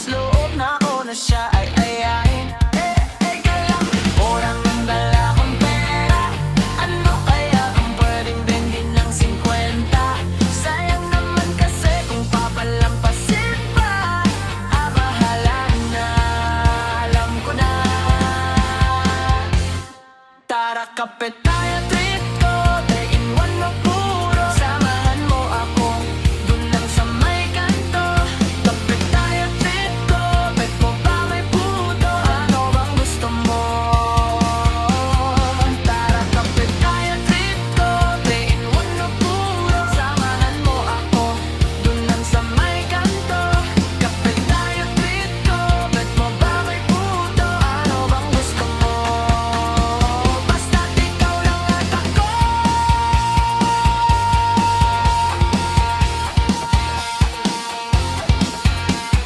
lakas loob na ako na siya ay ayain. Teka lang, orang ng dala kong pera. Ano kaya ang pwedeng bengin ng 50? Sayang naman kasi kung papalampasin pa. Bahala na, alam ko na. Tara kape tayo, treat ko. 3 in 1 na puro. Samahan mo ako dun lang sa may kanto. Kape tayo, treat ko. Bet mo ba may puto? Ano bang gusto mo? Tara kape tayo, treat ko. 3 in 1 na puro. Samahan mo ako dun lang sa may kanto. Kape tayo, treat ko. Bet mo ba may puto? Ano bang gusto mo? Basta't ikaw lang at ako.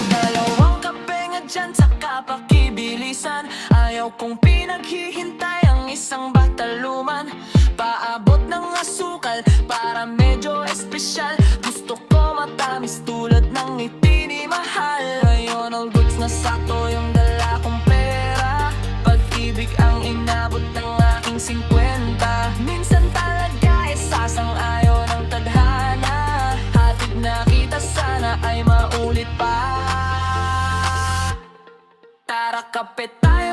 Dalawang kape nga dyan, saka pakibilisan. Ayaw kong pinaghihintay ang isang bataluman. Paabot ng asukal para medyo espesyal. Gusto ko matamis tulad ng ngiti ni Mahal. Ngayon all goods na sakto yung dala kong pera. Pag-ibig ang inabot ng aking 50. Minsan talaga isasang-ayon ng tadhana. Hatid na kita, sana ay maulit pa. Tara kape tayo,